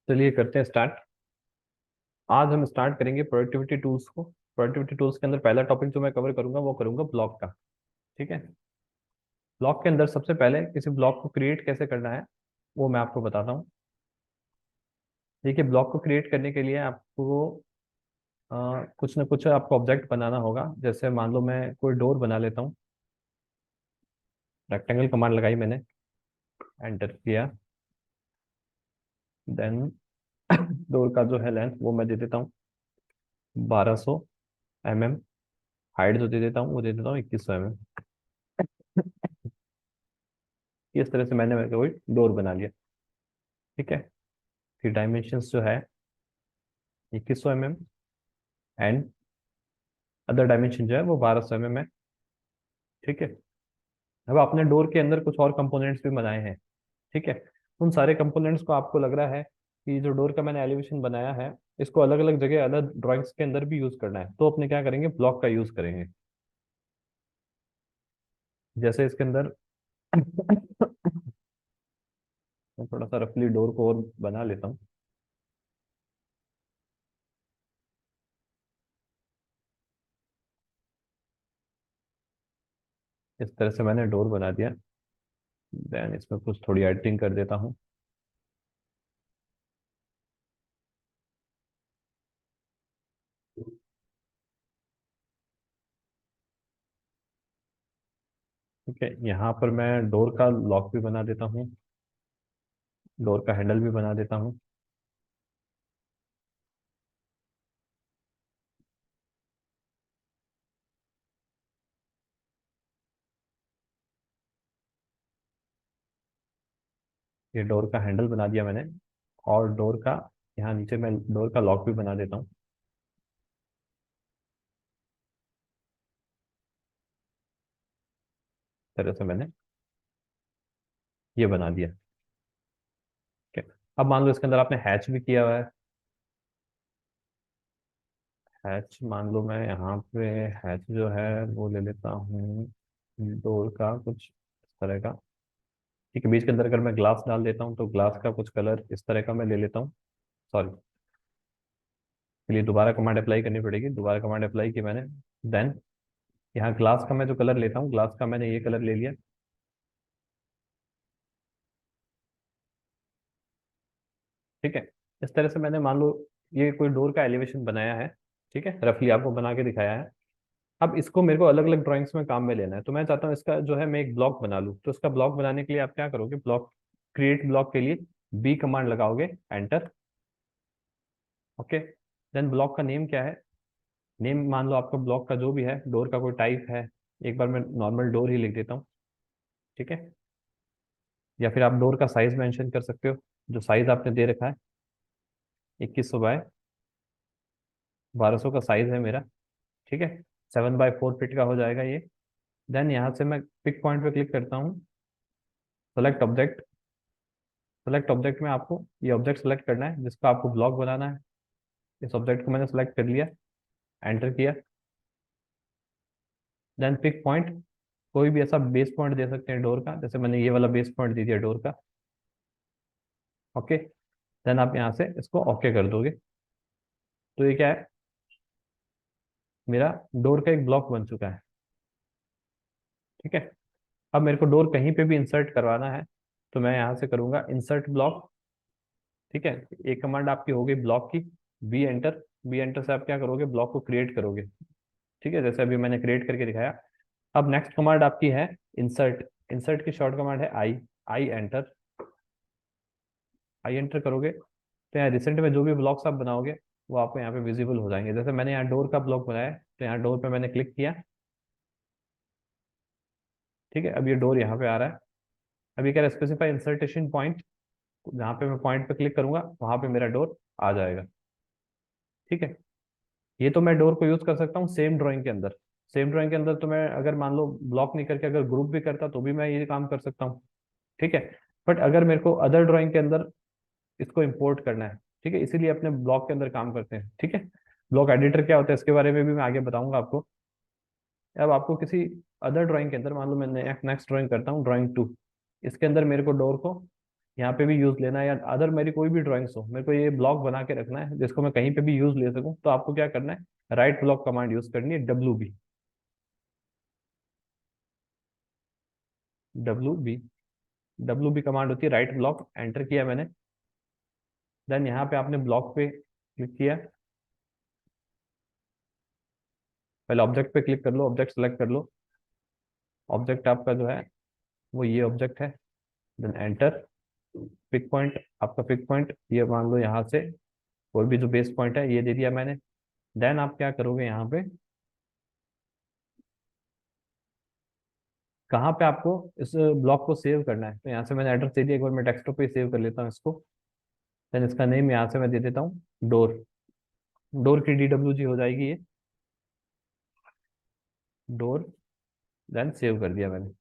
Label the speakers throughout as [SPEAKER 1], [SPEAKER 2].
[SPEAKER 1] चलिए करते हैं स्टार्ट। आज हम स्टार्ट करेंगे प्रोडक्टिविटी टूल्स को। प्रोडक्टिविटी टूल्स के अंदर पहला टॉपिक जो मैं कवर करूंगा वो करूंगा ब्लॉक का। ठीक है। ब्लॉक के अंदर सबसे पहले किसी ब्लॉक को क्रिएट कैसे करना है वो मैं आपको बताता हूँ। देखिए, ब्लॉक को क्रिएट करने के लिए आपको कुछ ना कुछ आपको ऑब्जेक्ट बनाना होगा। जैसे मान लो मैं कोई डोर बना लेता हूँ। रेक्टेंगल कमांड लगाई मैंने, एंटर किया। देन डोर का जो है लेंथ वो मैं दे देता हूँ 1200 mm। हाइट जो दे देता हूँ वो दे देता हूँ 2100 mm। इस तरह से मैंने कोई डोर बना लिया। ठीक है। फिर डायमेंशंस जो है 2100 mm एंड अदर डायमेंशन जो है वो 1200 mm है। ठीक है। अब आपने डोर के अंदर कुछ और कंपोनेंट्स भी बनाए हैं। ठीक है। उन सारे कंपोनेंट्स को आपको लग रहा है कि जो डोर का मैंने एलिवेशन बनाया है इसको अलग अलग जगह अलग ड्राइंग्स के अंदर भी यूज करना है, तो अपने क्या करेंगे, ब्लॉक का यूज करेंगे। जैसे इसके अंदर मैं थोड़ा सा रफली डोर को और बना लेता हूँ। इस तरह से मैंने डोर बना दिया। देन इसमें कुछ थोड़ी एडिटिंग कर देता हूँ। ठीक है। यहाँ पर मैं डोर का लॉक भी बना देता हूँ, डोर का हैंडल भी बना देता हूँ। ये डोर का हैंडल बना दिया मैंने। और डोर का यहाँ नीचे मैं डोर का लॉक भी बना देता हूँ। इस तरह से मैंने ये बना दिया। ठीक है। अब मान लो इसके अंदर आपने हैच भी किया हुआ है। हैच मान लो मैं यहाँ पे हैच जो है वो ले लेता हूँ डोर का कुछ इस तरह का। ठीक है। बीच के अंदर अगर मैं ग्लास डाल देता हूँ तो ग्लास का कुछ कलर इस तरह का मैं ले लेता हूँ। सॉरी, के लिए दोबारा कमांड अप्लाई करनी पड़ेगी। दोबारा कमांड अप्लाई की मैंने। देन यहाँ ग्लास का मैं जो कलर लेता हूँ, ग्लास का मैंने ये कलर ले लिया। ठीक है। इस तरह से मैंने मान लो ये कोई डोर का एलिवेशन बनाया है। ठीक है, रफली आपको बना के दिखाया है। अब इसको मेरे को अलग अलग ड्राइंग्स में काम में लेना है, तो मैं चाहता हूँ इसका जो है मैं एक ब्लॉक बना लूँ। तो इसका ब्लॉक बनाने के लिए आप क्या करोगे, ब्लॉक क्रिएट ब्लॉक के लिए बी कमांड लगाओगे, एंटर। ओके। देन ब्लॉक का नेम क्या है, नेम मान लो आपका ब्लॉक का जो भी है, डोर का कोई टाइप है। एक बार मैं नॉर्मल डोर ही लिख देता हूँ। ठीक है। या फिर आप डोर का साइज मेंशन कर सकते हो, जो साइज आपने दे रखा है 2100 बाय 1200 का साइज है मेरा। ठीक है। 7 बाय 4 फीट का हो जाएगा ये। देन यहाँ से मैं पिक पॉइंट पे क्लिक करता हूँ, सेलेक्ट ऑब्जेक्ट। सेलेक्ट ऑब्जेक्ट में आपको ये ऑब्जेक्ट सेलेक्ट करना है जिसका आपको ब्लॉक बनाना है। इस ऑब्जेक्ट को मैंने सेलेक्ट कर लिया, एंटर किया। देन पिक पॉइंट, कोई भी ऐसा बेस पॉइंट दे सकते हैं डोर का, जैसे मैंने ये वाला बेस पॉइंट दे दिया डोर का। ओके। देन आप यहाँ से इसको ओके कर दोगे तो ये क्या है, मेरा डोर का एक ब्लॉक बन चुका है। ठीक है। अब मेरे को डोर कहीं पे भी इंसर्ट करवाना है तो मैं यहाँ से करूंगा इंसर्ट ब्लॉक। ठीक है। एक कमांड आपकी हो गई ब्लॉक की, बी एंटर। बी एंटर से आप क्या करोगे, ब्लॉक को क्रिएट करोगे। ठीक है, जैसे अभी मैंने क्रिएट करके दिखाया। अब नेक्स्ट कमांड आपकी है इंसर्ट। इंसर्ट की शॉर्ट कमांड है आई। I enter. आई एंटर करोगे तो यहाँ रिसेंट में जो भी ब्लॉक्स आप बनाओगे वो आपको यहाँ पे विजिबल हो जाएंगे। जैसे मैंने यहाँ डोर का ब्लॉक बनाया है तो यहाँ डोर पे मैंने क्लिक किया। ठीक है। अब ये डोर यहाँ पे आ रहा है। अब ये कह रहा है स्पेसिफाई इंसर्टेशन पॉइंट। जहाँ पे मैं पॉइंट पे क्लिक करूंगा वहां पे मेरा डोर आ जाएगा। ठीक है। ये तो मैं डोर को यूज कर सकता हूँ सेम ड्राइंग के अंदर। सेम ड्राइंग के अंदर तो मैं अगर मान लो ब्लॉक नहीं करके अगर ग्रुप भी करता तो भी मैं ये काम कर सकता हूँ। ठीक है। बट अगर मेरे को अदर ड्राइंग के अंदर इसको इंपोर्ट करना है, ठीक है, इसीलिए अपने ब्लॉक के अंदर काम करते हैं। ठीक है। ब्लॉक एडिटर क्या होता है इसके बारे में भी मैं आगे बताऊंगा आपको। अब आपको किसी अदर ड्राइंग के अंदर मान लो मैं नेक्स्ट ड्राइंग करता हूँ, ड्राइंग 2। इसके अंदर मेरे को डोर को यहाँ पे भी यूज लेना है, या अदर मेरी कोई भी ड्राइंग्स हो, मेरे को ये ब्लॉक बना के रखना है जिसको मैं कहीं पे भी यूज ले सकूं, तो आपको क्या करना है, राइट ब्लॉक कमांड यूज करनी है, WB। WB, WB कमांड होती है राइट ब्लॉक, एंटर किया मैंने। देन यहाँ पे आपने ब्लॉक पे क्लिक किया, पहले ऑब्जेक्ट पे क्लिक कर लो, ऑब्जेक्ट सेलेक्ट कर लो। ऑब्जेक्ट आपका जो है वो ये ऑब्जेक्ट है। Then enter. पिक पॉइंट, आपका पिक पॉइंट ये मान लो यहाँ से कोई भी जो बेस पॉइंट है ये दे दिया मैंने। देन आप क्या करोगे, यहाँ पे कहाँ पे आपको इस ब्लॉक को सेव करना है, तो यहाँ से मैंने एड्रेस दे दिया, एक बार मैं डेस्कटॉप पे सेव कर लेता हूँ इसको। देन इसका नेम यहाँ से मैं दे देता हूँ डोर। डोर की DWG हो जाएगी ये, डोर। देन सेव कर दिया मैंने,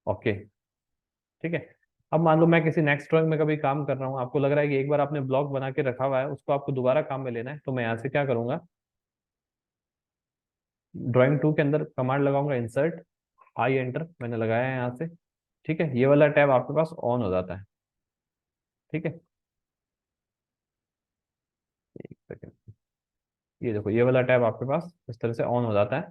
[SPEAKER 1] ओके। ठीक है। अब मान लो मैं किसी नेक्स्ट ड्राइंग में कभी काम कर रहा हूँ, आपको लग रहा है कि एक बार आपने ब्लॉक बना के रखा हुआ है, उसको आपको दोबारा काम में लेना है, तो मैं यहाँ से क्या करूंगा, ड्राइंग 2 के अंदर कमांड लगाऊंगा, इंसर्ट आई एंटर मैंने लगाया है यहाँ से। ठीक है, ये वाला टैब आपके पास ऑन हो जाता है। ठीक है, एक सेकेंड, ये देखो ये वाला टैब आपके पास इस तरह से ऑन हो जाता है।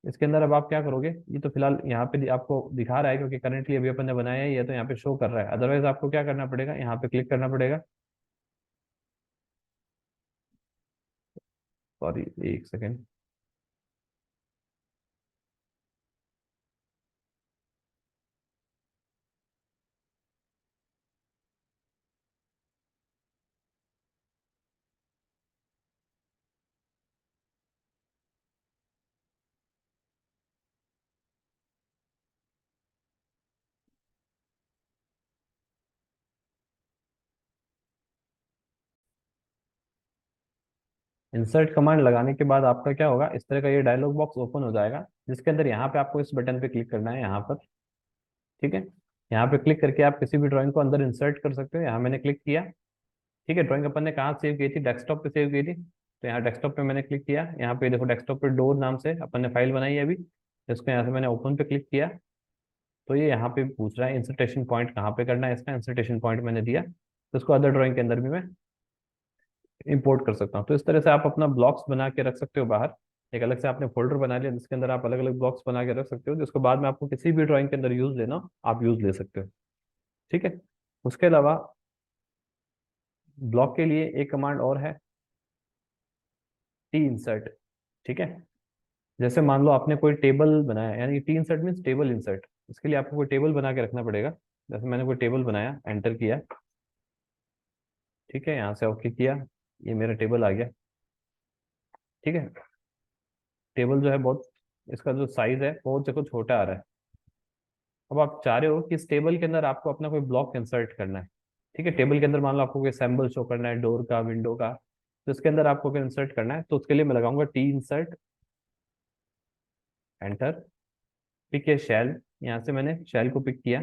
[SPEAKER 1] इसके अंदर अब आप क्या करोगे, ये तो फिलहाल यहाँ पे आपको दिखा रहा है क्योंकि करंटली अभी अपन ने बनाया है, ये तो यहाँ पे शो कर रहा है। अदरवाइज आपको क्या करना पड़ेगा, यहाँ पे क्लिक करना पड़ेगा। सॉरी, एक सेकेंड। इंसर्ट कमांड लगाने के बाद आपका क्या होगा, इस तरह का ये डायलॉग बॉक्स ओपन हो जाएगा, जिसके अंदर यहाँ पे आपको इस बटन पे क्लिक करना है, यहाँ पर। ठीक है, यहाँ पे क्लिक करके आप किसी भी ड्राइंग को अंदर इंसर्ट कर सकते हो। यहाँ मैंने क्लिक किया। ठीक है, ड्राइंग अपन ने कहाँ सेव की थी, डेस्कटॉप पे सेव की थी, तो यहाँ डेस्कटॉप पे मैंने क्लिक किया। यहाँ पे देखो डेस्कटॉप पे डोर नाम से अपन ने फाइल बनाई है अभी, इसको यहाँ से मैंने ओपन पे क्लिक किया। तो ये यहाँ पे पूछ रहा है इंसर्टेशन पॉइंट कहाँ पे करना है, इसका इंसर्टेशन पॉइंट मैंने दिया, तो इसको अदर ड्राइंग के अंदर भी मैं इंपोर्ट कर सकता हूँ। तो इस तरह से आप अपना ब्लॉक्स बना के रख सकते हो बाहर। एक अलग से आपने फोल्डर बना लिया जिसके अंदर आप अलग अलग ब्लॉक्स बना के रख सकते हो, जिसको बाद में आपको किसी भी ड्राइंग के अंदर यूज लेना हो, आप यूज ले सकते हो। ठीक है, उसके अलावा ब्लॉक के लिए एक कमांड और है, टी इंसर्ट। ठीक है, जैसे मान लो आपने कोई टेबल बनाया, यानी T insert means table insert. इसके लिए आपको कोई टेबल बना के रखना पड़ेगा। जैसे मैंने कोई टेबल बनाया, एंटर किया। ठीक है, यहाँ से ओके किया, ये मेरा टेबल आ गया। ठीक है, टेबल जो है बहुत, इसका जो साइज है बहुत देखो छोटा आ रहा है। अब आप चाह रहे हो कि इस टेबल के अंदर आपको अपना कोई ब्लॉक इंसर्ट करना है। ठीक है, टेबल के अंदर मान लो आपको कोई सैम्बल शो करना है डोर का, विंडो का, तो इसके अंदर आपको अगर इंसर्ट करना है, तो उसके लिए मैं लगाऊंगा टी इंसर्ट, एंटर। पिक है शैल, यहाँ से मैंने शैल को पिक किया।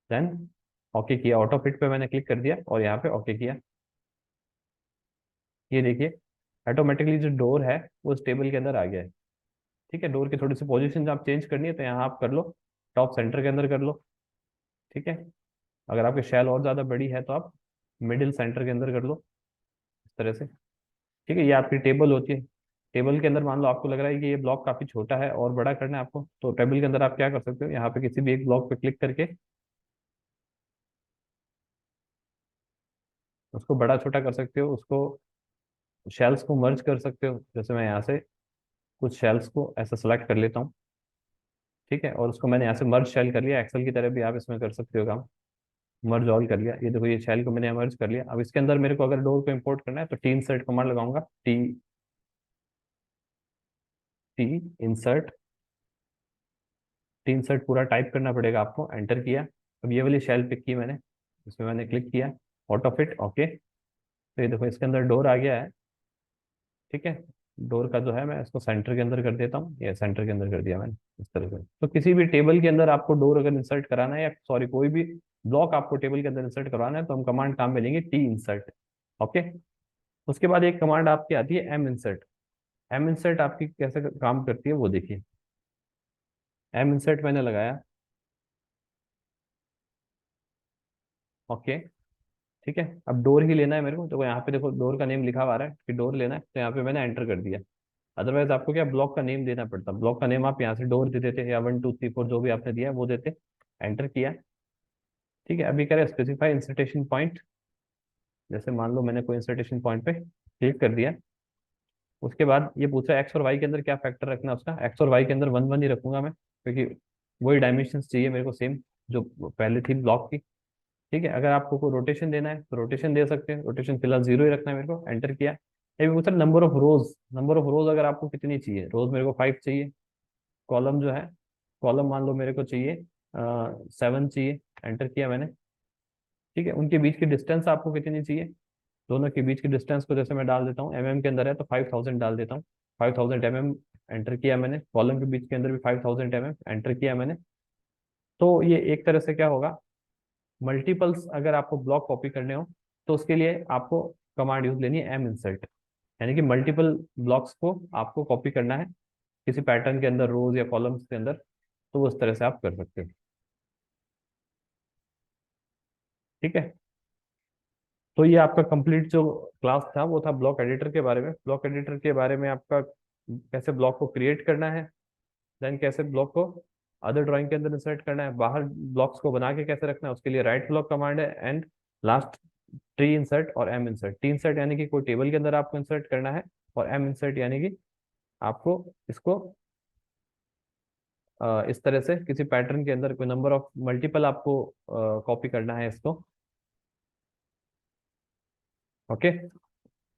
[SPEAKER 1] देन ओके किया, ऑटो फिट पे मैंने क्लिक कर दिया और यहाँ पे ओके किया। ये देखिए ऑटोमेटिकली जो डोर है वो उस टेबल के अंदर आ गया है। ठीक है, डोर की थोड़ी सी पोजीशन आप चेंज करनी है तो यहाँ आप कर लो, टॉप सेंटर के अंदर कर लो। ठीक है, अगर आपकी शैल और ज़्यादा बड़ी है तो आप मिडिल सेंटर के अंदर कर लो, इस तरह से। ठीक है, ये आपकी टेबल होती है। टेबल के अंदर मान लो आपको लग रहा है कि ये ब्लॉक काफ़ी छोटा है और बड़ा करना है आपको, तो टेबल के अंदर आप क्या कर सकते हो, यहाँ पे किसी भी एक ब्लॉक पे क्लिक करके उसको बड़ा छोटा कर सकते हो, उसको शेल्स को मर्ज कर सकते हो। जैसे मैं यहाँ से कुछ शेल्स को ऐसा सेलेक्ट कर लेता हूँ। ठीक है, और उसको मैंने यहाँ से मर्ज शेल कर लिया, एक्सेल की तरह भी आप इसमें कर सकते हो काम। मर्ज ऑल कर लिया, ये देखो ये शेल को मैंने मर्ज कर लिया। अब इसके अंदर मेरे को अगर डोर को इंपोर्ट करना है तो टी इंसर्ट कमांड लगाऊंगा, T T insert. T insert पूरा टाइप करना पड़ेगा आपको, एंटर किया। अब ये वाली शेल पिक की मैंने, इसमें मैंने क्लिक किया, ऑटो फिट ओके। तो ये देखो इसके अंदर डोर आ गया है। ठीक है, डोर का जो है मैं इसको सेंटर के अंदर कर देता हूँ, ये सेंटर के अंदर कर दिया मैंने, इस तरह से। तो किसी भी टेबल के अंदर आपको डोर अगर इंसर्ट कराना है, या सॉरी कोई भी ब्लॉक आपको टेबल के अंदर इंसर्ट करवाना है, तो हम कमांड काम में लेंगे टी इंसर्ट। ओके, उसके बाद एक कमांड आपकी आती है एम इंसर्ट। एम इंसर्ट आपकी कैसे काम करती है वो देखिए। एम इंसर्ट मैंने लगाया। ओके, ठीक है। अब डोर ही लेना है मेरे को, तो यहाँ पे देखो डोर का नेम लिखा हुआ आ रहा है कि डोर लेना है, तो यहाँ पे मैंने एंटर कर दिया। अदरवाइज आपको क्या ब्लॉक का नेम देना पड़ता, ब्लॉक का नेम आप यहाँ से डोर दे देते या 1 2 3 4 जो भी आपने दिया है वो देते, एंटर किया। ठीक है, अभी कह रहे स्पेसिफाई इंसर्टेशन पॉइंट। जैसे मान लो मैंने कोई इंसर्टेशन पॉइंट पे क्लिक कर दिया, उसके बाद ये पूछा एक्स और वाई के अंदर क्या फैक्टर रखना है उसका। एक्स और वाई के अंदर 1 1 ही रखूंगा मैं, क्योंकि वही डायमेंशन चाहिए मेरे को सेम जो पहले थी ब्लॉक की। ठीक है, अगर आपको कोई रोटेशन देना है तो रोटेशन दे सकते हैं, रोटेशन फिलहाल 0 ही रखना है मेरे को, एंटर किया। ये भी पूछा number of rose, number of रोज अगर आपको कितनी चाहिए, रोज मेरे को 5 चाहिए। कॉलम जो है, कॉलम मान लो मेरे को चाहिए 7 चाहिए, एंटर किया मैंने। ठीक है, उनके बीच की डिस्टेंस आपको कितनी चाहिए, दोनों के बीच की डिस्टेंस को जैसे मैं डाल देता हूँ, के अंदर है तो 5000 डाल देता हूँ, 5000 एंटर किया मैंने। कॉलम के बीच के अंदर भी 5000 एंटर किया मैंने। तो ये एक तरह से क्या होगा, मल्टीपल्स अगर आपको ब्लॉक कॉपी करने हो तो उसके लिए आपको कमांड यूज लेनी है एम इंसर्ट, यानी कि मल्टीपल ब्लॉक्स को आपको कॉपी करना है किसी पैटर्न के अंदर, रोज या कॉलम्स के अंदर, तो उस तरह से आप कर सकते हो। ठीक है, तो ये आपका कंप्लीट जो क्लास था वो था ब्लॉक एडिटर के बारे में। ब्लॉक एडिटर के बारे में आपका कैसे ब्लॉक को क्रिएट करना है, देन कैसे ब्लॉक को अदर ड्राइंग के अंदर इंसर्ट करना है, बाहर ब्लॉक्स को बना के कैसे रखना है, उसके लिए राइट ब्लॉक कमांड है, एंड लास्ट ट्री इंसर्ट और एम इंसर्ट। टी इंसर्ट यानी कि कोई टेबल के अंदर आपको इंसर्ट करना है, और एम इंसर्ट यानी कि आपको इसको इस तरह से किसी पैटर्न के अंदर कोई नंबर ऑफ मल्टीपल आपको कॉपी करना है इसको। ओके,